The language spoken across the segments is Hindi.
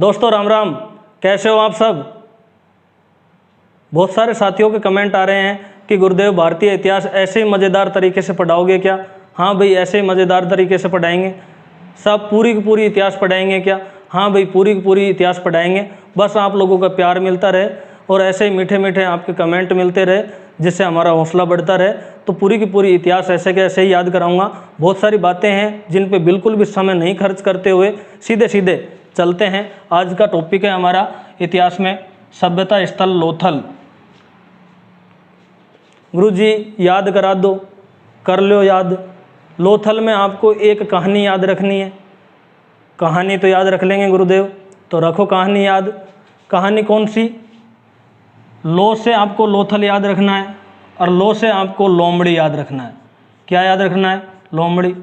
दोस्तों राम राम, कैसे हो आप सब। बहुत सारे साथियों के कमेंट आ रहे हैं कि गुरुदेव भारतीय इतिहास ऐसे ही मज़ेदार तरीके से पढ़ाओगे क्या। हाँ भाई, ऐसे ही मज़ेदार तरीके से पढ़ाएंगे। सब पूरी की पूरी इतिहास पढ़ाएंगे क्या। हाँ भाई, पूरी की पूरी इतिहास पढ़ाएंगे। बस आप लोगों का प्यार मिलता रहे और ऐसे ही मीठे मीठे आपके कमेंट मिलते रहे, जिससे हमारा हौसला बढ़ता रहे। तो पूरी की पूरी इतिहास ऐसे के ऐसे ही याद कराऊंगा। बहुत सारी बातें हैं जिन पे बिल्कुल भी समय नहीं खर्च करते हुए सीधे सीधे चलते हैं। आज का टॉपिक है हमारा इतिहास में सभ्यता स्थल लोथल। गुरु जी याद करा दो, कर लो याद। लोथल में आपको एक कहानी याद रखनी है। कहानी तो याद रख लेंगे गुरुदेव, तो रखो कहानी याद। कहानी कौन सी। लो से आपको लोथल याद रखना है और लो से आपको लोमड़ी याद रखना है। क्या याद रखना है। लोमड़ी।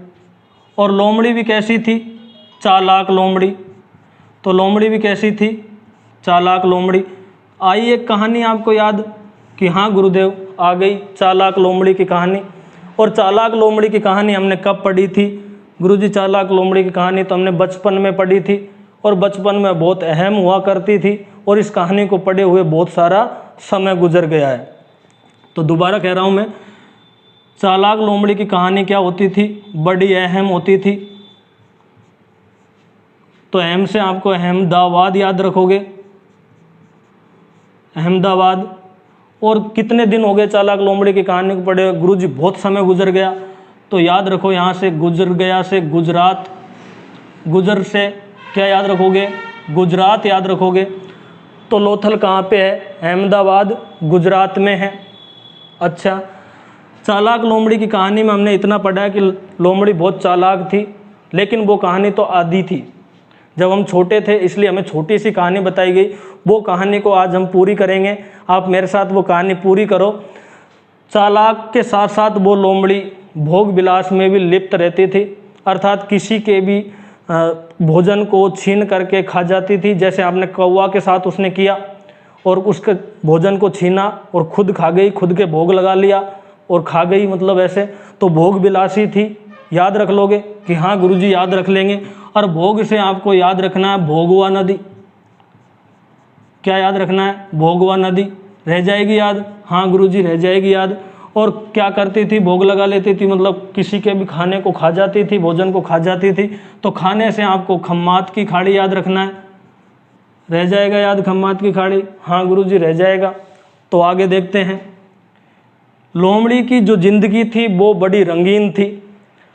और लोमड़ी भी कैसी थी, चालाक लोमड़ी। तो लोमड़ी भी कैसी थी, चालाक लोमड़ी। आई एक कहानी आपको याद कि हाँ गुरुदेव आ गई चालाक लोमड़ी की कहानी। और चालाक लोमड़ी की कहानी हमने कब पढ़ी थी गुरुजी। चालाक लोमड़ी की कहानी तो हमने बचपन में पढ़ी थी और बचपन में बहुत अहम हुआ करती थी और इस कहानी को पढ़े हुए बहुत सारा समय गुजर गया है। तो दोबारा कह रहा हूँ मैं, चालाक लोमड़ी की कहानी क्या होती थी, बड़ी अहम होती थी। तो अहम से आपको अहमदाबाद याद रखोगे, अहमदाबाद। और कितने दिन हो गए चालाक लोमड़ी की कहानी को पढ़े गुरुजी, बहुत समय गुजर गया। तो याद रखो, यहाँ से गुजर गया से गुजरात, गुजर से क्या याद रखोगे, गुजरात याद रखोगे। तो लोथल कहाँ पे है, अहमदाबाद गुजरात में है। अच्छा, चालाक लोमड़ी की कहानी में हमने इतना पढ़ा है कि लोमड़ी बहुत चालाक थी, लेकिन वो कहानी तो आधी थी जब हम छोटे थे, इसलिए हमें छोटी सी कहानी बताई गई। वो कहानी को आज हम पूरी करेंगे। आप मेरे साथ वो कहानी पूरी करो। चालाक के साथ साथ वो लोमड़ी भोग विलास में भी लिप्त रहती थी, अर्थात किसी के भी भोजन को छीन करके खा जाती थी। जैसे आपने कौवा के साथ उसने किया और उसके भोजन को छीना और खुद खा गई, खुद के भोग लगा लिया और खा गई, मतलब ऐसे। तो भोग विलासी थी। याद रख लोगे कि हाँ गुरुजी याद रख लेंगे। और भोग से आपको याद रखना है भोगवा नदी। क्या याद रखना है, भोगवा नदी। रह जाएगी याद, हाँ गुरुजी रह जाएगी याद। और क्या करती थी, भोग लगा लेती थी, मतलब किसी के भी खाने को खा जाती थी, भोजन को खा जाती थी। तो खाने से आपको खम्मात की खाड़ी याद रखना है। रह जाएगा याद खम्मात की खाड़ी, हाँ गुरुजी रह जाएगा। तो आगे देखते हैं। लोमड़ी की जो जिंदगी थी वो बड़ी रंगीन थी,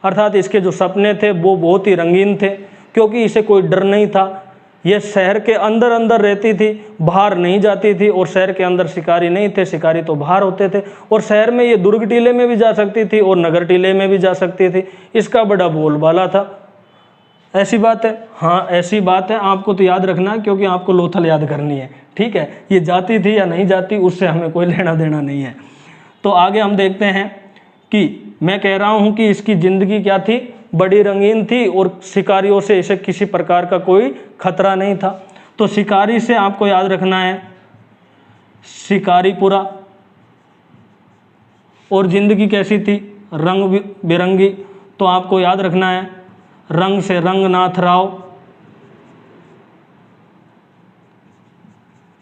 अर्थात इसके जो सपने थे वो बहुत ही रंगीन थे, क्योंकि इसे कोई डर नहीं था। ये शहर के अंदर अंदर रहती थी, बाहर नहीं जाती थी। और शहर के अंदर शिकारी नहीं थे, शिकारी तो बाहर होते थे। और शहर में ये दुर्ग टीले में भी जा सकती थी और नगर टीले में भी जा सकती थी। इसका बड़ा बोलबाला था। ऐसी बात है, हाँ ऐसी बात है। आपको तो याद रखना है क्योंकि आपको लोथल याद करनी है, ठीक है। ये जाती थी या नहीं जाती उससे हमें कोई लेना देना नहीं है। तो आगे हम देखते हैं कि मैं कह रहा हूँ कि इसकी ज़िंदगी क्या थी, बड़ी रंगीन थी और शिकारियों से इसे किसी प्रकार का कोई खतरा नहीं था। तो शिकारी से आपको याद रखना है शिकारीपुरा। और ज़िंदगी कैसी थी, रंग बिरंगी। तो आपको याद रखना है रंग से रंगनाथ राव।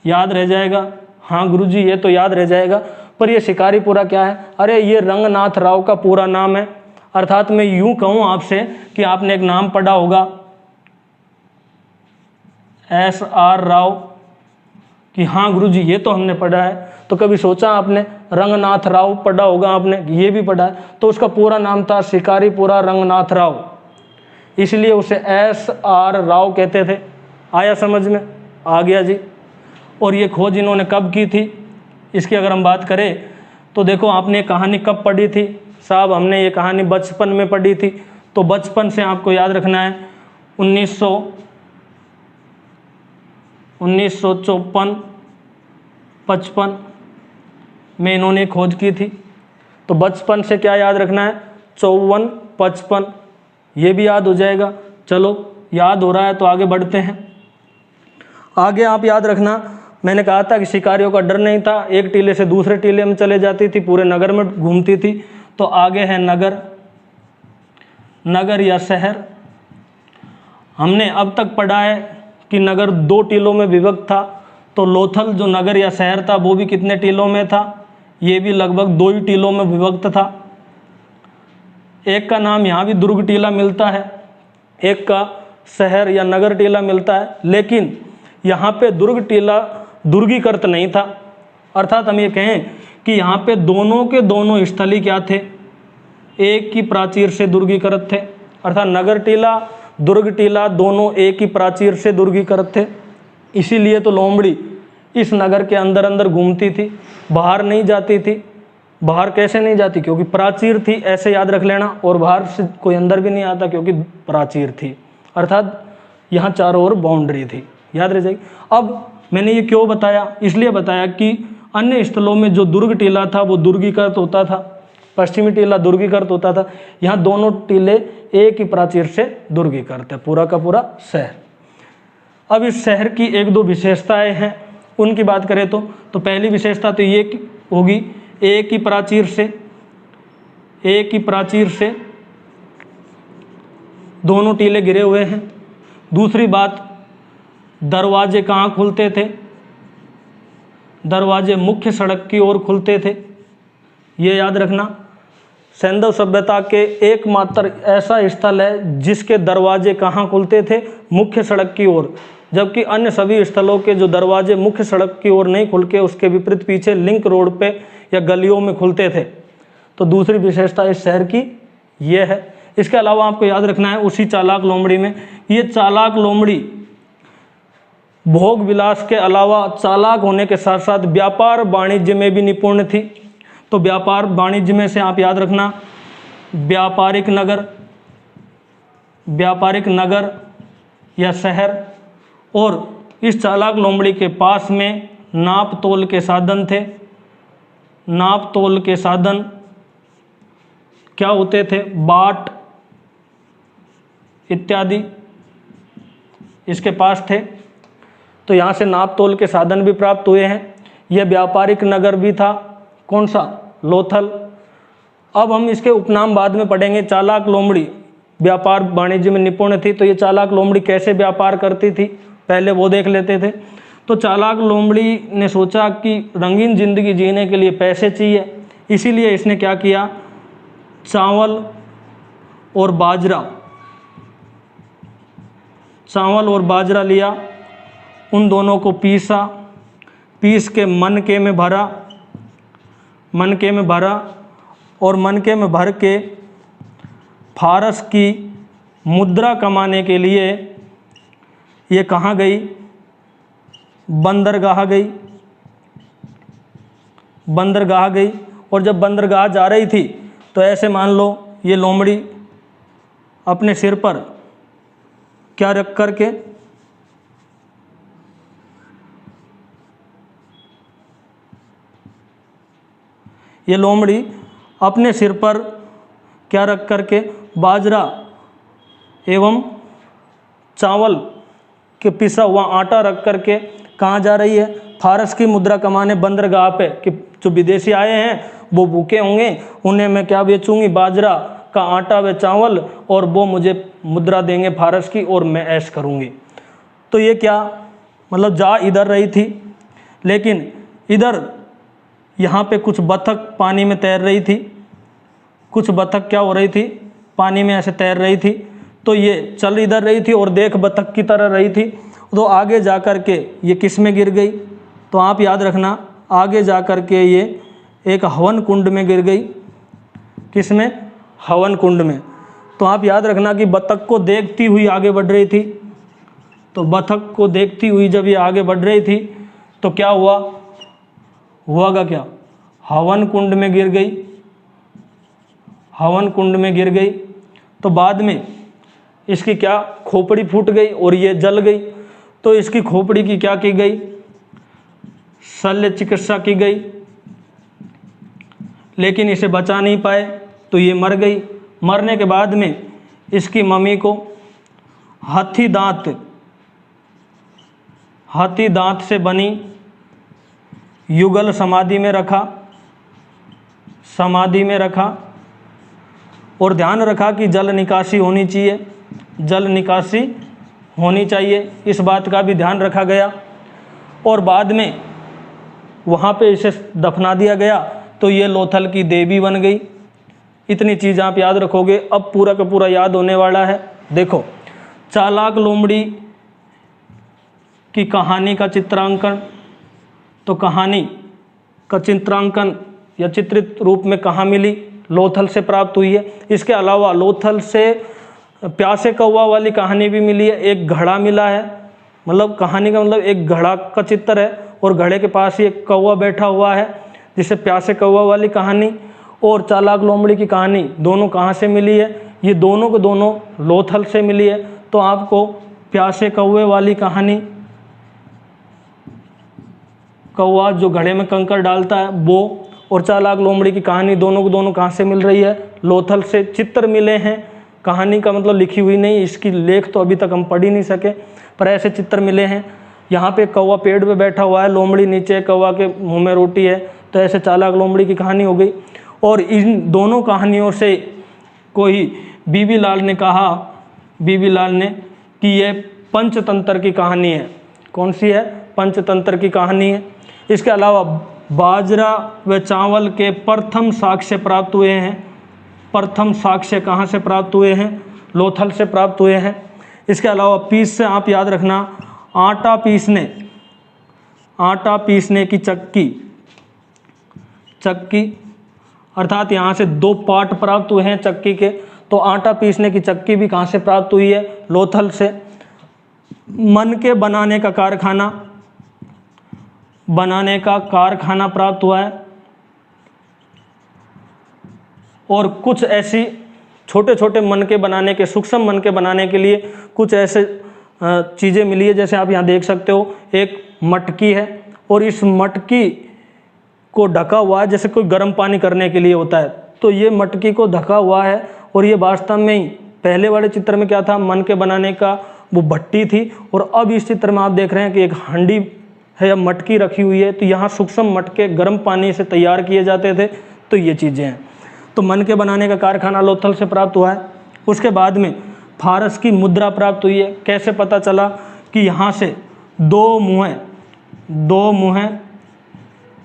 याद रह जाएगा, हाँ गुरुजी ये तो याद रह जाएगा। पर ये शिकारीपुरा क्या है, अरे ये रंगनाथ राव का पूरा नाम है। अर्थात मैं यूं कहूं आपसे कि आपने एक नाम पढ़ा होगा SR राव, कि हाँ गुरुजी ये तो हमने पढ़ा है। तो कभी सोचा आपने रंगनाथ राव पढ़ा होगा आपने, ये भी पढ़ा है। तो उसका पूरा नाम था शिकारीपुरा रंगनाथ राव, इसलिए उसे SR राव कहते थे। आया समझ में, आ गया जी। और ये खोज इन्होंने कब की थी, इसकी अगर हम बात करें तो देखो आपने ये कहानी कब पढ़ी थी साहब, हमने ये कहानी बचपन में पढ़ी थी। तो बचपन से आपको याद रखना है 1954-55 में इन्होंने खोज की थी। तो बचपन से क्या याद रखना है, 54-55, ये भी याद हो जाएगा। चलो याद हो रहा है तो आगे बढ़ते हैं। आगे आप याद रखना, मैंने कहा था कि शिकारियों का डर नहीं था, एक टीले से दूसरे टीले में चले जाती थी, पूरे नगर में घूमती थी। तो आगे है नगर, नगर या शहर। हमने अब तक पढ़ा है कि नगर 2 टीलों में विभक्त था, तो लोथल जो नगर या शहर था वो भी कितने टीलों में था, ये भी लगभग 2 ही टीलों में विभक्त था। एक का नाम यहाँ भी दुर्ग टीला मिलता है, एक का शहर या नगर टीला मिलता है, लेकिन यहाँ पे दुर्ग टीला दुर्गीकृत नहीं था। अर्थात हम ये कहें कि यहाँ पे दोनों के दोनों स्थली क्या थे, एक ही प्राचीर से दुर्गीकृत थे। अर्थात नगर टीला दुर्ग टीला दोनों एक ही प्राचीर से दुर्गीकृत थे। इसीलिए तो लोमड़ी इस नगर के अंदर अंदर घूमती थी, बाहर नहीं जाती थी। बाहर कैसे नहीं जाती, क्योंकि प्राचीर थी, ऐसे याद रख लेना। और बाहर से कोई अंदर भी नहीं आता क्योंकि प्राचीर थी, अर्थात यहाँ चारों ओर बाउंड्री थी, याद रह जाएगी। अब मैंने ये क्यों बताया, इसलिए बताया कि अन्य स्थलों में जो दुर्ग टीला था वो दुर्गीकृत होता था, पश्चिमी टीला दुर्गीकृत होता था। यहाँ दोनों टीले एक ही प्राचीर से दुर्गीकृत है, पूरा का पूरा शहर। अब इस शहर की 1-2 विशेषताएं हैं, उनकी बात करें तो पहली विशेषता तो ये होगी, एक ही प्राचीर से दोनों टीले गिरे हुए हैं। दूसरी बात, दरवाजे कहाँ खुलते थे, दरवाजे मुख्य सड़क की ओर खुलते थे, ये याद रखना। सैंधव सभ्यता के एकमात्र ऐसा स्थल है जिसके दरवाजे कहाँ खुलते थे, मुख्य सड़क की ओर, जबकि अन्य सभी स्थलों के जो दरवाजे मुख्य सड़क की ओर नहीं खुल के उसके विपरीत पीछे लिंक रोड पे या गलियों में खुलते थे। तो दूसरी विशेषता इस शहर की ये है। इसके अलावा आपको याद रखना है, उसी चालाक लोमड़ी में, ये चालाक लोमड़ी भोग विलास के अलावा चालाक होने के साथ साथ व्यापार वाणिज्य में भी निपुण थी। तो व्यापार वाणिज्य में से आप याद रखना, व्यापारिक नगर या शहर। और इस चालाक लोमड़ी के पास में नाप तोल के साधन थे। नाप तोल के साधन क्या होते थे, बाट इत्यादि इसके पास थे। तो यहाँ से नाप तोल के साधन भी प्राप्त हुए हैं। यह व्यापारिक नगर भी था, कौन सा, लोथल। अब हम इसके उपनाम बाद में पढ़ेंगे। चालाक लोमड़ी व्यापार वाणिज्य में निपुण थी, तो ये चालाक लोमड़ी कैसे व्यापार करती थी पहले वो देख लेते थे। तो चालाक लोमड़ी ने सोचा कि रंगीन जिंदगी जीने के लिए पैसे चाहिए, इसीलिए इसने क्या किया, चावल और बाजरा लिया, उन दोनों को पीस के मनके में भरा और मनके में भर के फारस की मुद्रा कमाने के लिए ये कहाँ गई, बंदरगाह गई। और जब बंदरगाह जा रही थी तो ऐसे मान लो ये लोमड़ी अपने सिर पर क्या रख करके, ये लोमड़ी अपने सिर पर क्या रख करके, बाजरा एवं चावल के पिसा हुआ आटा रख करके कहाँ जा रही है, फारस की मुद्रा कमाने बंदरगाह पे। कि जो विदेशी आए हैं वो भूखे होंगे, उन्हें मैं क्या बेचूंगी, बाजरा का आटा व चावल, और वो मुझे मुद्रा देंगे फारस की और मैं ऐश करूंगी। तो ये क्या मतलब, जा इधर रही थी, लेकिन इधर यहाँ पे कुछ बतख पानी में तैर रही थी, कुछ बतख क्या हो रही थी, पानी में ऐसे तैर रही थी। तो ये चल इधर रही थी और देख बतख की तरह रही थी। तो आगे जा कर के ये किस में गिर गई, तो आप याद रखना, आगे जा कर के ये एक हवन कुंड में गिर गई। किस में, हवन कुंड में। तो आप याद रखना कि बतख को देखती हुई आगे बढ़ रही थी। तो बतख को देखती हुई जब ये आगे बढ़ रही थी तो क्या हुआगा क्या, हवन कुंड में गिर गई। तो बाद में इसकी क्या, खोपड़ी फूट गई और ये जल गई। तो इसकी खोपड़ी की क्या की गई, शल्य चिकित्सा की गई, लेकिन इसे बचा नहीं पाए तो ये मर गई। मरने के बाद में इसकी मम्मी को हाथी दांत से बनी युगल समाधि में रखा और ध्यान रखा कि जल निकासी होनी चाहिए, जल निकासी होनी चाहिए, इस बात का भी ध्यान रखा गया। और बाद में वहाँ पे इसे दफना दिया गया तो ये लोथल की देवी बन गई। इतनी चीज़ आप याद रखोगे। अब पूरा का पूरा याद होने वाला है। देखो, चालाक लोमड़ी की कहानी का चित्रांकन, तो कहानी का चित्रांकन या चित्रित रूप में कहाँ मिली? लोथल से प्राप्त हुई है। इसके अलावा लोथल से प्यासे कौवा वाली कहानी भी मिली है। एक घड़ा मिला है, मतलब कहानी का मतलब एक घड़ा का चित्र है और घड़े के पास ही एक कौवा बैठा हुआ है, जिसे प्यासे कौवा वाली कहानी और चालाक लोमड़ी की कहानी दोनों कहाँ से मिली है? ये दोनों को दोनों लोथल से मिली है। तो आपको प्यासे कौवे वाली कहानी, कौवा जो घड़े में कंकर डालता है वो, और चालाक लोमड़ी की कहानी दोनों को दोनों कहाँ से मिल रही है? लोथल से। चित्र मिले हैं, कहानी का मतलब लिखी हुई नहीं, इसकी लेख तो अभी तक हम पढ़ ही नहीं सके, पर ऐसे चित्र मिले हैं। यहाँ पे कौवा पेड़ पे बैठा हुआ है, लोमड़ी नीचे, कौवा के मुंह में रोटी है, तो ऐसे चालाक लोमड़ी की कहानी हो गई। और इन दोनों कहानियों से कोई बीबी लाल ने कहा, बीबी लाल ने, कि ये पंचतंत्र की कहानी है। कौन सी है? पंचतंत्र की कहानी है। इसके अलावा बाजरा व चावल के प्रथम साक्ष्य प्राप्त हुए हैं। प्रथम साक्ष्य कहाँ से प्राप्त हुए हैं? लोथल से प्राप्त हुए हैं। इसके अलावा पीस से आप याद रखना, आटा पीसने की चक्की अर्थात यहाँ से दो पार्ट प्राप्त हुए हैं चक्की के। तो आटा पीसने की चक्की भी कहाँ से प्राप्त हुई है? लोथल से। मन के बनाने का कारखाना प्राप्त हुआ है। और कुछ ऐसी छोटे छोटे मन के बनाने के, सूक्ष्म मन के बनाने के लिए कुछ ऐसे चीज़ें मिली है, जैसे आप यहाँ देख सकते हो। एक मटकी है और इस मटकी को ढका हुआ है, जैसे कोई गर्म पानी करने के लिए होता है, तो ये मटकी को ढका हुआ है। और ये वास्तव में ही पहले वाले चित्र में क्या था? मन के बनाने का वो भट्टी थी। और अब इस चित्र में आप देख रहे हैं कि एक हांडी है या मटकी रखी हुई है। तो यहाँ सूक्ष्म मटके गर्म पानी से तैयार किए जाते थे। तो ये चीज़ें हैं। तो मन के बनाने का कारखाना लोथल से प्राप्त हुआ है। उसके बाद में फारस की मुद्रा प्राप्त हुई है। कैसे पता चला? कि यहाँ से दो मुँह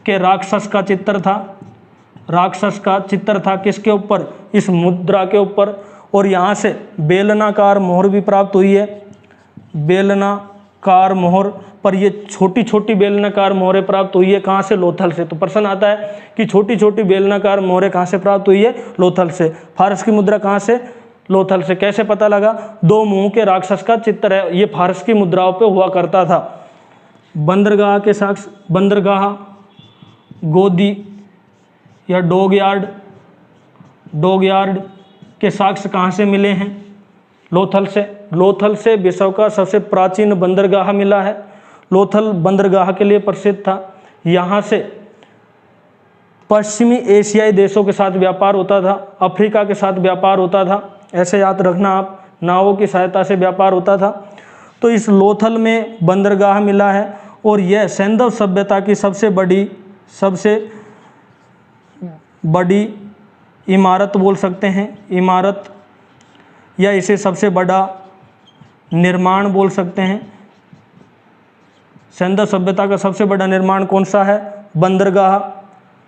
के राक्षस का चित्र था। किसके ऊपर? इस मुद्रा के ऊपर। और यहाँ से बेलनाकार मोहर भी प्राप्त हुई है। बेलनाकार मोहर, पर ये छोटी छोटी बेलनाकार मोहरें प्राप्त हुई है। कहाँ से? लोथल से। तो प्रश्न आता है कि छोटी छोटी बेलनाकार मोहरें कहाँ से प्राप्त हुई है? लोथल से। फारस की मुद्रा कहाँ से? लोथल से। कैसे पता लगा? दो मुंह के राक्षस का चित्र है, ये फारस की मुद्राओं पे हुआ करता था। बंदरगाह के साक्ष्य, बंदरगाह, गोदी या डॉग यार्ड के साक्ष्य कहाँ से मिले हैं? लोथल से। लोथल से विश्व का सबसे प्राचीन बंदरगाह मिला है। लोथल बंदरगाह के लिए प्रसिद्ध था। यहाँ से पश्चिमी एशियाई देशों के साथ व्यापार होता था, अफ्रीका के साथ व्यापार होता था। ऐसे याद रखना आप, नावों की सहायता से व्यापार होता था। तो इस लोथल में बंदरगाह मिला है। और यह सैंधव सभ्यता की सबसे बड़ी इमारत बोल सकते हैं, इमारत, या इसे सबसे बड़ा निर्माण बोल सकते हैं। सैंधव सभ्यता का सबसे बड़ा निर्माण कौन सा है? बंदरगाह,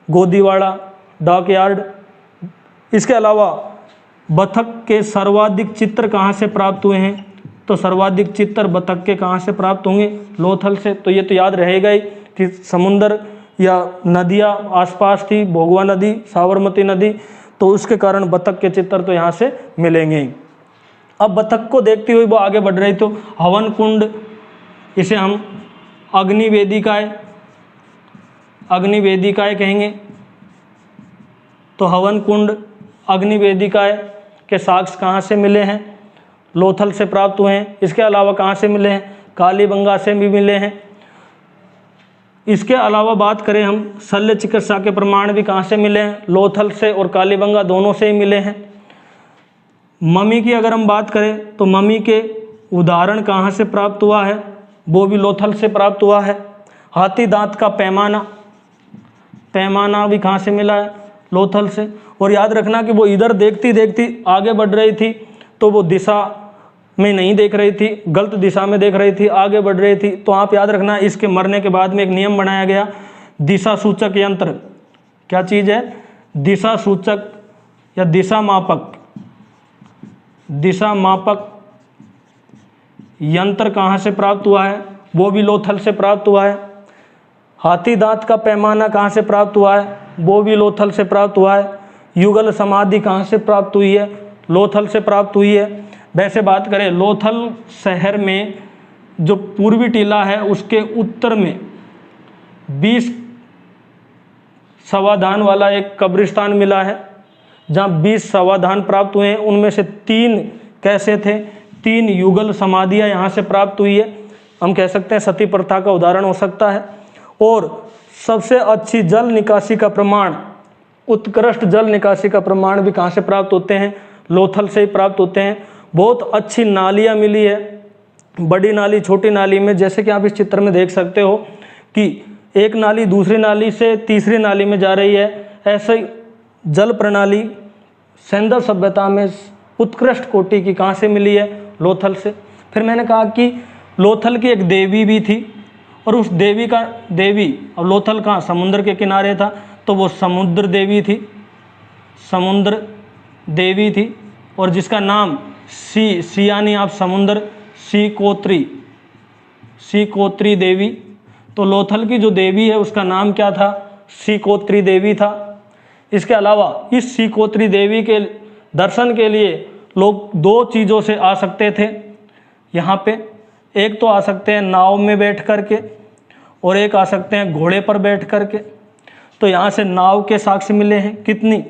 गोदीवाड़ा, डॉक यार्ड। इसके अलावा बतख के सर्वाधिक चित्र कहाँ से प्राप्त हुए हैं? तो सर्वाधिक चित्र बतख के कहाँ से प्राप्त होंगे? लोथल से। तो ये तो याद रहेगा ही कि समुद्र या नदियाँ आसपास थी, भोगवा नदी, साबरमती नदी, तो उसके कारण बतख के चित्र तो यहाँ से मिलेंगे ही। अब बतख को देखते हुए वो आगे बढ़ रही, तो हवन कुंड, इसे हम अग्निवेदिकाएँ कहेंगे। तो हवन कुंड, अग्निवेदिकाएँ के साक्ष्य कहाँ से मिले हैं? लोथल से प्राप्त हुए हैं। इसके अलावा कहाँ से मिले हैं? कालीबंगा से भी मिले हैं। इसके अलावा बात करें हम, शल्य चिकित्सा के प्रमाण भी कहाँ से मिले हैं? लोथल से और कालीबंगा दोनों से ही मिले हैं। मम्मी की अगर हम बात करें तो मम्मी के उदाहरण कहाँ से प्राप्त हुआ है? वो भी लोथल से प्राप्त हुआ है। हाथी दांत का पैमाना भी कहाँ से मिला है? लोथल से। और याद रखना कि वो इधर देखती देखती आगे बढ़ रही थी, तो वो दिशा में नहीं देख रही थी, गलत दिशा में देख रही थी, आगे बढ़ रही थी। तो आप याद रखना, इसके मरने के बाद में एक नियम बनाया गया, दिशा सूचक यंत्र। क्या चीज़ है? दिशा सूचक या दिशा मापक। दिशा मापक यंत्र कहाँ से प्राप्त हुआ है? वो भी लोथल से प्राप्त हुआ है। हाथी दांत का पैमाना कहाँ से प्राप्त हुआ है? वो भी लोथल से प्राप्त हुआ है। युगल समाधि कहाँ से प्राप्त हुई है? लोथल से प्राप्त हुई है। वैसे बात करें, लोथल शहर में जो पूर्वी टीला है उसके उत्तर में 20 समाधान वाला एक कब्रिस्तान मिला है, जहाँ 20 समाधान प्राप्त हुए हैं। उनमें से 3 कैसे थे? 3 युगल समाधियाँ यहाँ से प्राप्त हुई है। हम कह सकते हैं सती प्रथा का उदाहरण हो सकता है। और सबसे अच्छी जल निकासी का प्रमाण, उत्कृष्ट जल निकासी का प्रमाण भी कहाँ से प्राप्त होते हैं? लोथल से ही प्राप्त होते हैं। बहुत अच्छी नालियाँ मिली है, बड़ी नाली छोटी नाली में। जैसे कि आप इस चित्र में देख सकते हो कि एक नाली दूसरी नाली से तीसरी नाली में जा रही है। ऐसे जल प्रणाली सिंधु सभ्यता में उत्कृष्ट कोटि की कहाँ से मिली है? लोथल से। फिर मैंने कहा कि लोथल की एक देवी भी थी, और उस देवी अब लोथल कहाँ? समुद्र के किनारे था, तो वो समुद्र देवी थी, समुद्र देवी थी। और जिसका नाम सी यानी आप समुद्र, सीकोत्री देवी। तो लोथल की जो देवी है उसका नाम क्या था? सीकोत्री देवी था। इसके अलावा इस सीकोत्री देवी के दर्शन के लिए लोग 2 चीज़ों से आ सकते थे यहाँ पे। एक तो आ सकते हैं नाव में बैठ करके, और एक आ सकते हैं घोड़े पर बैठ करके। तो यहाँ से नाव के साक्ष्य मिले हैं। कितनी?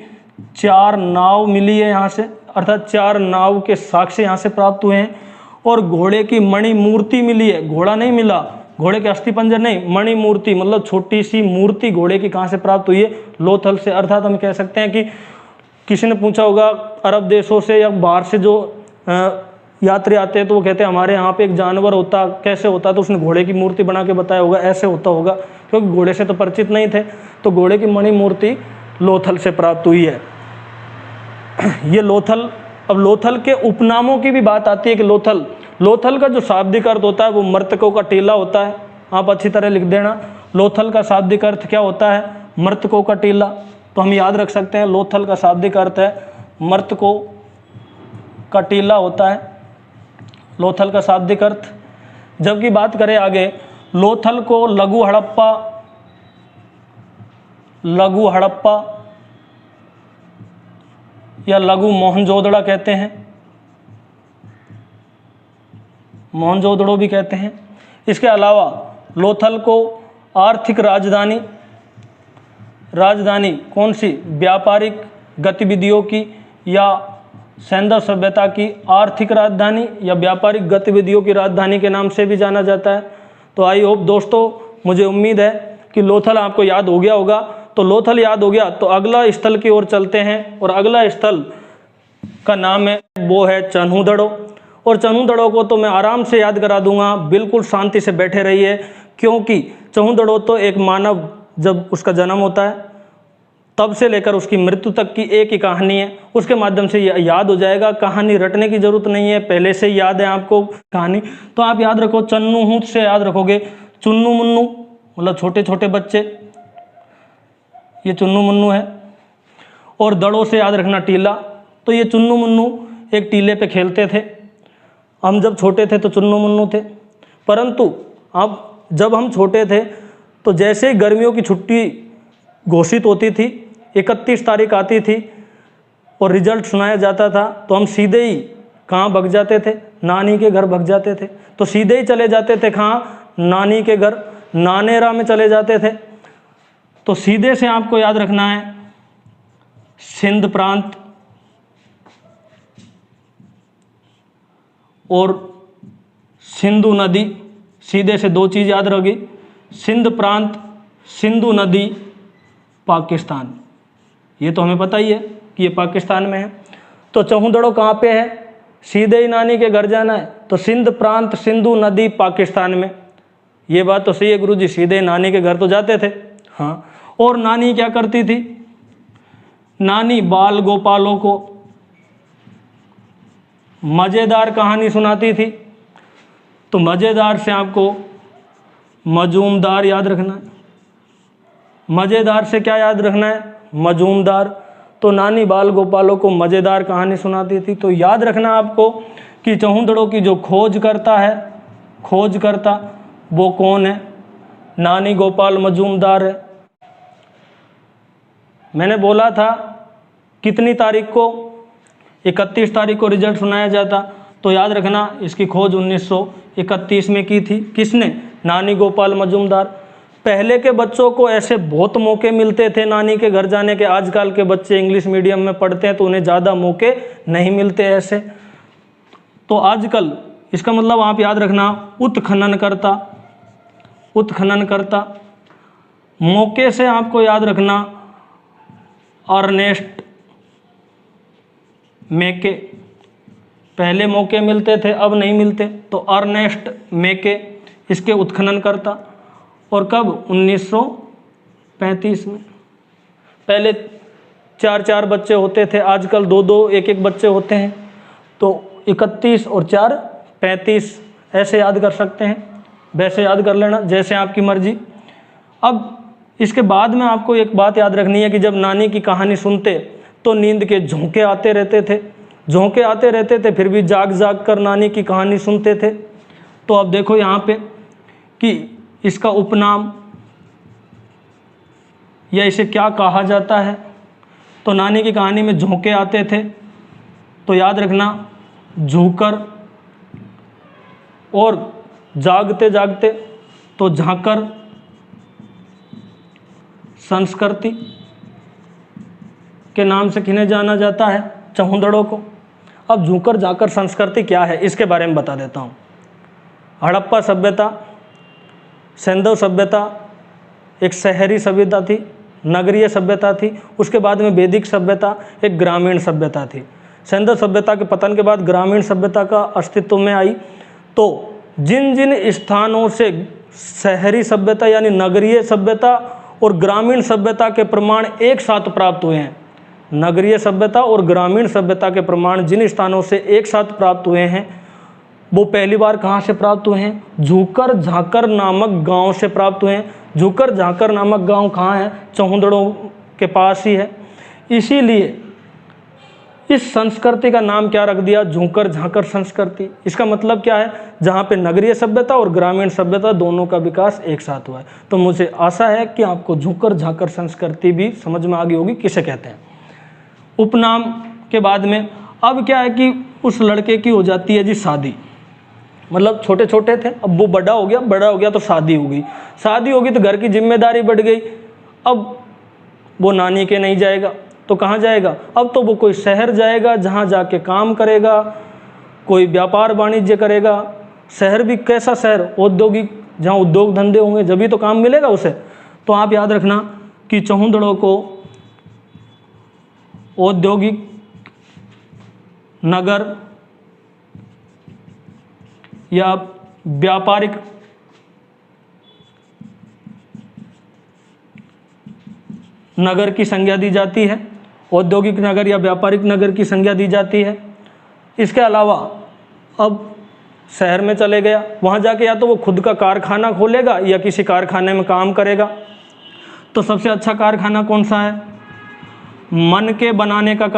4 नाव मिली है यहाँ से, अर्थात 4 नाव के साक्ष्य यहाँ से प्राप्त हुए हैं। और घोड़े की मणि मूर्ति मिली है। घोड़ा नहीं मिला, घोड़े के अस्थिपंजर नहीं, मणि मूर्ति मतलब छोटी सी मूर्ति घोड़े की कहाँ से प्राप्त हुई है? लोथल से। अर्थात हम कह सकते हैं कि किसी ने पूछा होगा अरब देशों से या बाहर से जो यात्री आते हैं, तो वो कहते हैं हमारे यहाँ पे एक जानवर होता, कैसे होता? तो उसने घोड़े की मूर्ति बना के बताया होगा, ऐसे होता होगा, क्योंकि घोड़े से तो परिचित नहीं थे। तो घोड़े की मणि मूर्ति लोथल से प्राप्त हुई है। ये लोथल। अब लोथल के उपनामों की भी बात आती है कि लोथल का जो शाब्दिक अर्थ होता है वो मृतकों का टीला होता है। आप अच्छी तरह लिख देना, लोथल का शाब्दिक अर्थ क्या होता है? मृतकों का टीला। तो हम याद रख सकते हैं लोथल का शाब्दिक अर्थ है मृतकों का टीला होता है, लोथल का शाब्दिक अर्थ। जबकि बात करें आगे, लोथल को लघु हड़प्पा या लघु मोहनजोदड़ो कहते हैं, मोहनजोदड़ो भी कहते हैं। इसके अलावा लोथल को आर्थिक राजधानी कौन सी? व्यापारिक गतिविधियों की या सिंधु सभ्यता की आर्थिक राजधानी या व्यापारिक गतिविधियों की राजधानी के नाम से भी जाना जाता है। तो आई होप दोस्तों, मुझे उम्मीद है कि लोथल आपको याद हो गया होगा। तो लोथल याद हो गया तो अगला स्थल की ओर चलते हैं, और अगला स्थल का नाम है, वो है चन्हूदड़ो। और चन्हूदड़ो को तो मैं आराम से याद करा दूंगा, बिल्कुल शांति से बैठे रहिए, क्योंकि चन्हूदड़ो तो एक मानव जब उसका जन्म होता है तब से लेकर उसकी मृत्यु तक की एक ही कहानी है। उसके माध्यम से याद हो जाएगा, कहानी रटने की जरूरत नहीं है, पहले से ही याद है आपको कहानी। तो आप याद रखो, चन्नूहूत से याद रखोगे चुन्नू मुन्नू, मतलब छोटे छोटे बच्चे, ये चुन्नू मुन्नू है। और दड़ों से याद रखना टीला। तो ये चुन्नू मुन्नू एक टीले पे खेलते थे। हम जब छोटे थे तो चुन्नू मुन्नू थे, परंतु अब जब हम छोटे थे तो जैसे ही गर्मियों की छुट्टी घोषित होती थी, 31 तारीख आती थी और रिजल्ट सुनाया जाता था, तो हम सीधे ही कहाँ भग जाते थे? नानी के घर भग जाते थे। तो सीधे ही चले जाते थे कहाँ? नानी के घर, नानेरा में चले जाते थे। तो सीधे से आपको याद रखना है सिंध प्रांत और सिंधु नदी। सीधे से 2 चीज़ याद रहोगी, सिंध प्रांत, सिंधु नदी, पाकिस्तान। ये तो हमें पता ही है कि ये पाकिस्तान में है। तो चन्हूदड़ो कहाँ पे है? सीधे ही नानी के घर जाना है, तो सिंध प्रांत, सिंधु नदी, पाकिस्तान में। ये बात तो सही है गुरुजी, सीधे नानी के घर तो जाते थे। हाँ, और नानी क्या करती थी? नानी बाल गोपालों को मज़ेदार कहानी सुनाती थी। तो मज़ेदार से आपको मजूमदार याद रखना है। मज़ेदार से क्या याद रखना है? मजूमदार। तो नानी बाल गोपालों को मज़ेदार कहानी सुनाती थी। तो याद रखना आपको कि चौहंदड़ों की जो खोज करता वो कौन है? नानी गोपाल मजूमदार है। मैंने बोला था कितनी तारीख को? 31 तारीख को रिजल्ट सुनाया जाता। तो याद रखना इसकी खोज 1931 में की थी। किसने? नानी गोपाल मजूमदार। पहले के बच्चों को ऐसे बहुत मौके मिलते थे नानी के घर जाने के। आजकल के बच्चे इंग्लिश मीडियम में पढ़ते हैं तो उन्हें ज़्यादा मौके नहीं मिलते ऐसे। तो आजकल इसका मतलब आप याद रखना उत्खनन करता। मौके से आपको याद रखना अर्नेस्ट मेके। पहले मौके मिलते थे अब नहीं मिलते। तो अर्नेस्ट मेके इसके उत्खनन करता। और कब? 1935 में। पहले 4 बच्चे होते थे, आजकल 2 1 बच्चे होते हैं। तो 31 और 4 35 ऐसे याद कर सकते हैं, वैसे याद कर लेना जैसे आपकी मर्जी। अब इसके बाद में आपको एक बात याद रखनी है कि जब नानी की कहानी सुनते तो नींद के झोंके आते रहते थे, फिर भी जाग कर नानी की कहानी सुनते थे। तो अब देखो यहाँ पे कि इसका उपनाम या इसे क्या कहा जाता है। तो नानी की कहानी में झोंके आते थे तो याद रखना झूकर, और जागते तो झांकर संस्कृति के नाम से किन्हें जाना जाता है? चौहंदड़ों को। अब झूकर जाकर संस्कृति क्या है इसके बारे में बता देता हूँ। हड़प्पा सभ्यता, सिंधु सभ्यता एक शहरी सभ्यता थी, नगरीय सभ्यता थी। उसके बाद में वैदिक सभ्यता एक ग्रामीण सभ्यता थी। सिंधु सभ्यता के पतन के बाद ग्रामीण सभ्यता का अस्तित्व में आई। तो जिन स्थानों से शहरी सभ्यता यानी नगरीय सभ्यता और ग्रामीण सभ्यता के प्रमाण एक साथ प्राप्त हुए हैं, नगरीय सभ्यता और ग्रामीण सभ्यता के प्रमाण जिन स्थानों से एक साथ प्राप्त हुए हैं वो पहली बार कहाँ से प्राप्त हुए हैं? झूकर झाकर नामक गांव से प्राप्त हुए हैं। झूकर झाकर नामक गांव कहाँ है? चौहंदड़ों के पास ही है। इसीलिए इस संस्कृति का नाम क्या रख दिया? झूकर झाकर संस्कृति। इसका मतलब क्या है? जहाँ पे नगरीय सभ्यता और ग्रामीण सभ्यता दोनों का विकास एक साथ हुआ है। तो मुझे आशा है कि आपको झूकर झाकर संस्कृति भी समझ में आ गई होगी किसे कहते हैं। उपनाम के बाद में अब क्या है कि उस लड़के की हो जाती है जी शादी। मतलब छोटे थे, अब वो बड़ा हो गया तो शादी हो गई तो घर की जिम्मेदारी बढ़ गई। अब वो नानी के नहीं जाएगा तो कहाँ जाएगा? अब तो वो कोई शहर जाएगा जहाँ जाके काम करेगा, कोई व्यापार वाणिज्य करेगा। शहर भी कैसा शहर? औद्योगिक, जहाँ उद्योग धंधे होंगे जब भी तो काम मिलेगा उसे। तो आप याद रखना कि चौहंदड़ों को औद्योगिक नगर या व्यापारिक नगर की संज्ञा दी जाती है। औद्योगिक नगर या व्यापारिक नगर की संज्ञा दी जाती है। इसके अलावा अब शहर में चले गया, वहाँ जाके या तो वो खुद का कारखाना खोलेगा या किसी कारखाने में काम करेगा। तो सबसे अच्छा कारखाना कौन सा है? मन के बनाने का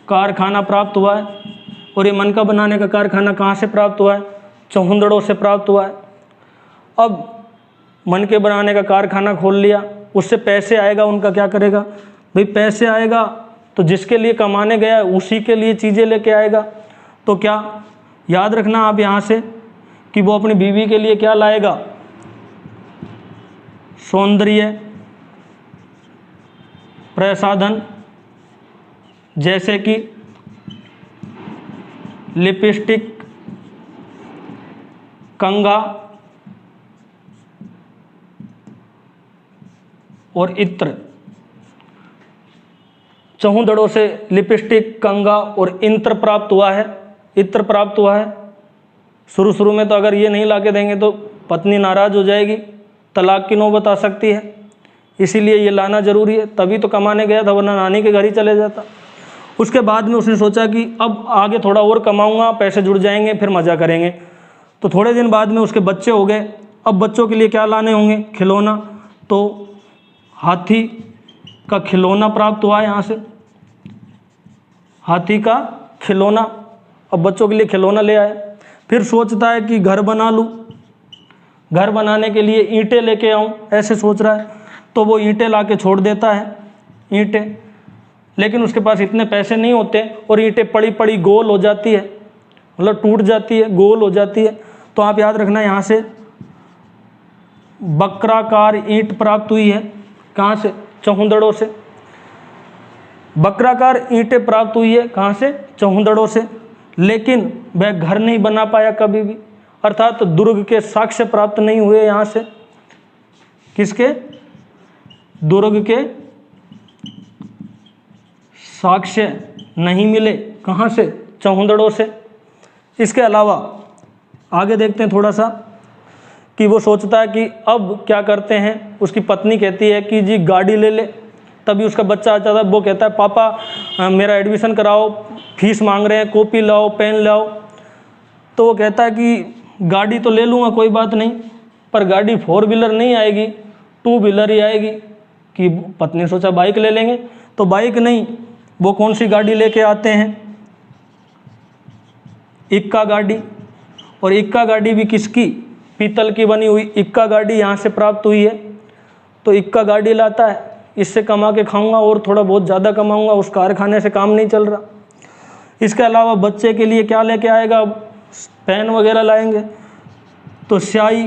कारखाना प्राप्त हुआ है। और ये मन का बनाने का कारखाना कहाँ से प्राप्त हुआ है? चौहंदड़ों से प्राप्त हुआ है। अब मन के बनाने का कारखाना खोल लिया, उससे पैसे आएगा, उनका क्या करेगा? भाई पैसे आएगा तो जिसके लिए कमाने गया है उसी के लिए चीज़ें लेके आएगा। तो क्या याद रखना आप यहाँ से कि वो अपनी बीवी के लिए क्या लाएगा? सौंदर्य प्रसाधन जैसे कि लिपस्टिक, कंघा और इत्र। चौहंदड़ों से लिपस्टिक, कंघा और इत्र प्राप्त हुआ है। शुरू में तो अगर ये नहीं ला के देंगे तो पत्नी नाराज़ हो जाएगी, तलाक की नौबत आ सकती है। इसीलिए ये लाना ज़रूरी है, तभी तो कमाने गया था, वरना नानी के घर ही चले जाता। उसके बाद में उसने सोचा कि अब आगे थोड़ा और कमाऊंगा, पैसे जुड़ जाएंगे, फिर मज़ा करेंगे। तो थोड़े दिन बाद में उसके बच्चे हो गए। अब बच्चों के लिए क्या लाने होंगे, खिलौना। तो हाथी का खिलौना प्राप्त हुआ यहाँ से, हाथी का खिलौना। अब बच्चों के लिए खिलौना ले आए। फिर सोचता है कि घर बना लूँ, घर बनाने के लिए ईंटें लेके आऊँ, ऐसे सोच रहा है। तो वो ईंटें ला के छोड़ देता है, ईंटें, लेकिन उसके पास इतने पैसे नहीं होते और ईंटें पड़ी पड़ी गोल हो जाती है, मतलब टूट जाती है, गोल हो जाती है। तो आप याद रखना, यहाँ से बक्राकार ईंट प्राप्त हुई है। कहाँ से, चहुंदड़ों से। बक्राकार ईंटें प्राप्त हुई है, कहाँ से, चहुंदड़ों से। लेकिन वह घर नहीं बना पाया कभी भी, अर्थात दुर्ग के साक्ष्य प्राप्त नहीं हुए यहाँ से। किसके, दुर्ग के साक्ष्य नहीं मिले, कहाँ से, चहुंदड़ों से। इसके अलावा आगे देखते हैं थोड़ा सा कि वो सोचता है कि अब क्या करते हैं। उसकी पत्नी कहती है कि जी गाड़ी ले ले। तभी उसका बच्चा आता था, वो कहता है पापा मेरा एडमिशन कराओ, फीस मांग रहे हैं, कॉपी लाओ, पेन लाओ। तो वो कहता है कि गाड़ी तो ले लूँगा, कोई बात नहीं, पर गाड़ी 4 व्हीलर नहीं आएगी, 2 व्हीलर ही आएगी। कि पत्नी ने सोचा बाइक ले लेंगे, तो बाइक नहीं, वो कौन सी गाड़ी लेके आते हैं, इक्का गाड़ी। और इक्का गाड़ी भी किसकी, पीतल की बनी हुई इक्का गाड़ी यहाँ से प्राप्त हुई है। तो इक्का गाड़ी लाता है, इससे कमा के खाऊंगा और थोड़ा बहुत ज़्यादा कमाऊंगा, उस कारखाने से काम नहीं चल रहा। इसके अलावा बच्चे के लिए क्या लेके आएगा, पेन वगैरह लाएंगे। तो स्याही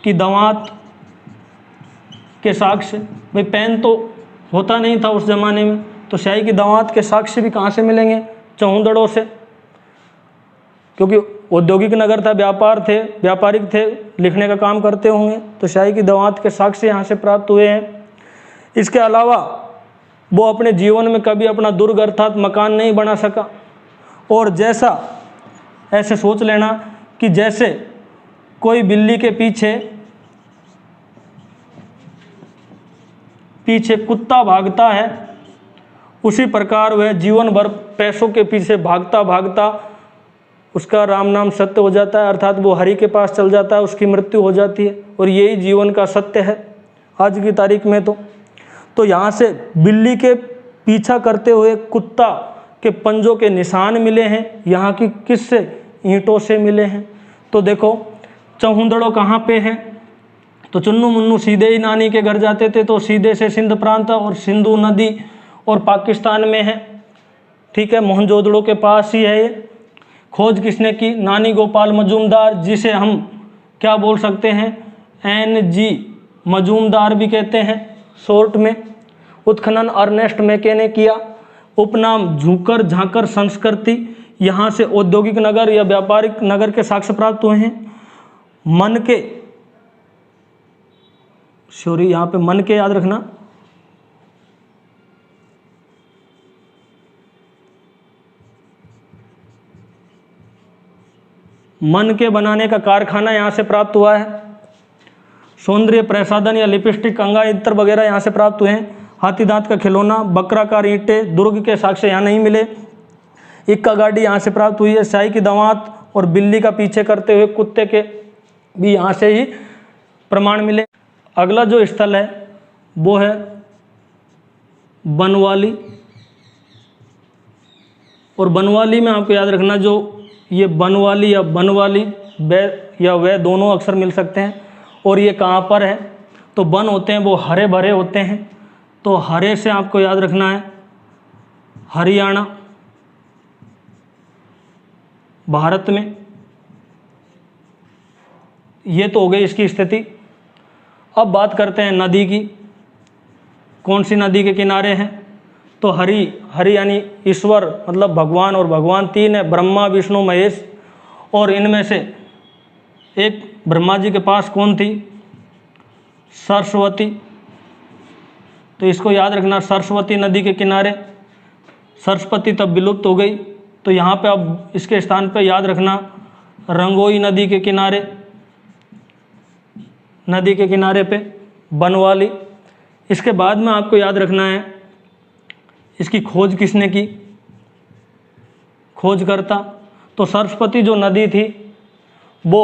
की दवात के साक्ष्य, भाई पेन तो होता नहीं था उस ज़माने में, तो स्याही की दवात के साक्ष्य भी कहाँ से मिलेंगे, चहुंदड़ों से। क्योंकि औद्योगिक नगर था, व्यापार थे, व्यापारिक थे, लिखने का काम करते होंगे, तो स्याही की दवात के साक्ष्य यहाँ से प्राप्त हुए हैं। इसके अलावा वो अपने जीवन में कभी अपना दुर्ग अर्थात मकान नहीं बना सका। और जैसा, ऐसे सोच लेना कि जैसे कोई बिल्ली के पीछे पीछे कुत्ता भागता है, उसी प्रकार वह जीवन भर पैसों के पीछे भागता भागता उसका राम नाम सत्य हो जाता है, अर्थात वो हरि के पास चल जाता है, उसकी मृत्यु हो जाती है। और यही जीवन का सत्य है आज की तारीख में। तो यहाँ से बिल्ली के पीछा करते हुए कुत्ता के पंजों के निशान मिले हैं, यहाँ की किससे, ईंटों से मिले हैं। तो देखो चहुंदड़ों कहाँ पे है, तो चुन्नू मुन्नू सीधे ही नानी के घर जाते थे, तो सीधे से सिंध प्रांत और सिंधु नदी और पाकिस्तान में है, ठीक है, मोहनजोदड़ो के पास ही है ये। खोज किसने की, नानी गोपाल मजूमदार, जिसे हम क्या बोल सकते हैं, NG मजूमदार भी कहते हैं शॉर्ट में। उत्खनन अर्नेस्ट मैके ने किया। उपनाम झूकर झांकर संस्कृति, यहाँ से औद्योगिक नगर या व्यापारिक नगर के साक्ष्य प्राप्त हुए हैं। मन के, सॉरी यहाँ पे मन के याद रखना, मन के बनाने का कारखाना यहाँ से प्राप्त हुआ है। सौंदर्य प्रसाधन या लिपस्टिक, कंगा इत्र वगैरह यहाँ से प्राप्त हुए हैं। हाथी दांत का खिलौना, बकराकार ईंटें, दुर्ग के साक्ष्य यहाँ नहीं मिले। इक्का गाड़ी यहाँ से प्राप्त हुई है। स्याही की दवात और बिल्ली का पीछे करते हुए कुत्ते के भी यहाँ से ही प्रमाण मिले। अगला जो स्थल है वो है बनवाली। और बनवाली में आपको याद रखना, जो ये बनवाली या बनवाली, वह दोनों अक्षर मिल सकते हैं। और ये कहाँ पर है, तो वन होते हैं वो हरे भरे होते हैं, तो हरे से आपको याद रखना है हरियाणा, भारत में। ये तो हो गई इसकी स्थिति। अब बात करते हैं नदी की, कौन सी नदी के किनारे हैं, तो हरि यानी ईश्वर, मतलब भगवान, और भगवान 3 है, ब्रह्मा विष्णु महेश। और इनमें से एक ब्रह्मा जी के पास कौन थी, सरस्वती। तो इसको याद रखना, सरस्वती नदी के किनारे। सरस्वती तब विलुप्त हो गई, तो यहाँ पे अब इसके स्थान पे याद रखना रंगोई नदी के किनारे, नदी के किनारे पे बनवाली। इसके बाद में आपको याद रखना है इसकी खोज किसने की, खोजकर्ता। तो सरस्वती जो नदी थी वो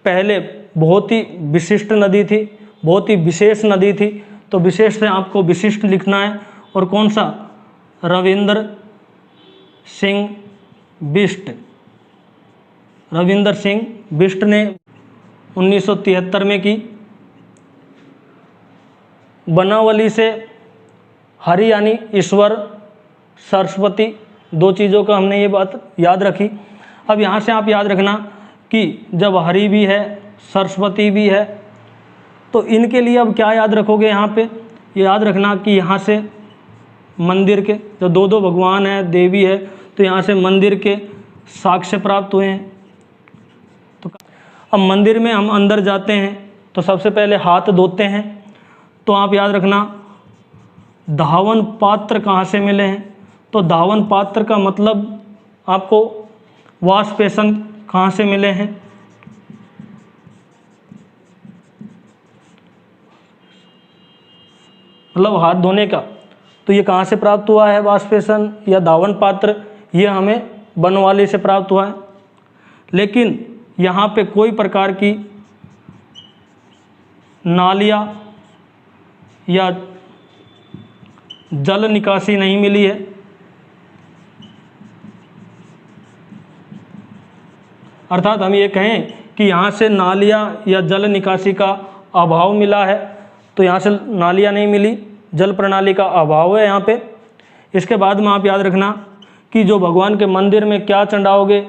पहले बहुत ही विशिष्ट नदी थी, बहुत ही विशेष नदी थी। तो विशेष से आपको विशिष्ट लिखना है। और कौन सा, रविंद्र सिंह बिष्ट। रविंद्र सिंह बिष्ट ने 1973 में की। बनावली से हरि यानी ईश्वर, सरस्वती, दो चीज़ों का हमने ये बात याद रखी। अब यहाँ से आप याद रखना कि जब हरि भी है, सरस्वती भी है, तो इनके लिए अब क्या याद रखोगे यहाँ पे, ये याद रखना कि यहाँ से मंदिर के जो दो दो भगवान है, देवी है, तो यहाँ से मंदिर के साक्ष्य प्राप्त हुए हैं। तो अब मंदिर में हम अंदर जाते हैं तो सबसे पहले हाथ धोते हैं। तो आप याद रखना धावन पात्र कहाँ से मिले हैं। तो धावन पात्र का मतलब आपको वॉश बेसन कहाँ से मिले हैं। मतलब हाथ धोने का, तो ये कहाँ से प्राप्त हुआ है, वॉश बेसन या धावन पात्र, ये हमें बनवाली से प्राप्त हुआ है। लेकिन यहाँ पे कोई प्रकार की नालियाँ या जल निकासी नहीं मिली है। अर्थात हम ये कहें कि यहाँ से नालियाँ या जल निकासी का अभाव मिला है, तो यहाँ से नालियाँ नहीं मिली, जल प्रणाली का अभाव है यहाँ पे। इसके बाद में आप याद रखना कि जो भगवान के मंदिर में क्या चढ़ाओगे,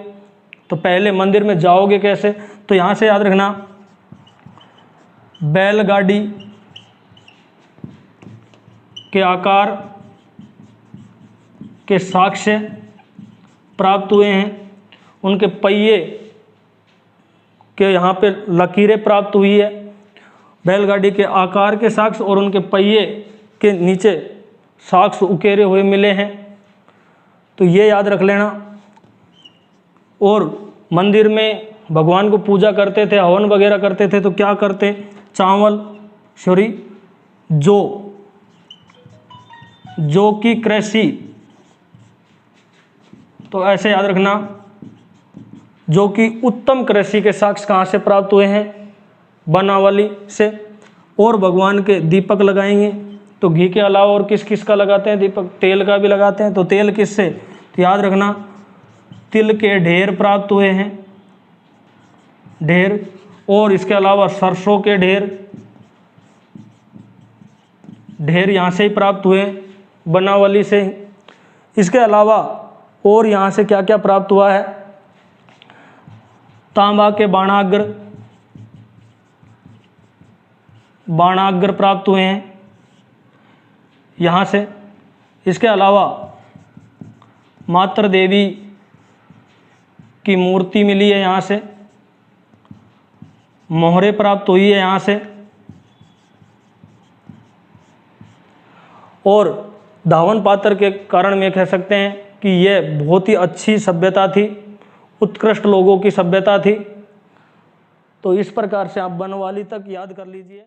तो पहले मंदिर में जाओगे कैसे, तो यहाँ से याद रखना बैलगाड़ी के आकार के साक्ष्य प्राप्त हुए हैं, उनके पहिए के यहाँ पे लकीरें प्राप्त हुई है। बैलगाड़ी के आकार के साक्ष्य और उनके पहिए के नीचे साक्ष्य उकेरे हुए मिले हैं, तो ये याद रख लेना। और मंदिर में भगवान को पूजा करते थे, हवन वगैरह करते थे, तो क्या करते, चावल, सॉरी जौ की कृषि, तो ऐसे याद रखना जो कि उत्तम कृषि के साक्ष्य कहाँ से प्राप्त हुए हैं, बनावली से। और भगवान के दीपक लगाएंगे, तो घी के अलावा और किस किस का लगाते हैं दीपक, तेल का भी लगाते हैं। तो तेल किससे, तो याद रखना तिल के ढेर प्राप्त हुए हैं, ढेर। और इसके अलावा सरसों के ढेर यहाँ से ही प्राप्त हुए, बनावली से। इसके अलावा और यहाँ से क्या क्या प्राप्त हुआ है, तांबा के बाणाग्र प्राप्त हुए हैं यहाँ से। इसके अलावा मातृ देवी की मूर्ति मिली है यहाँ से, मोहरे प्राप्त हुई है यहाँ से। और धावन पात्र के कारण में कह सकते हैं कि यह बहुत ही अच्छी सभ्यता थी, उत्कृष्ट लोगों की सभ्यता थी। तो इस प्रकार से आप बनवाली तक याद कर लीजिए।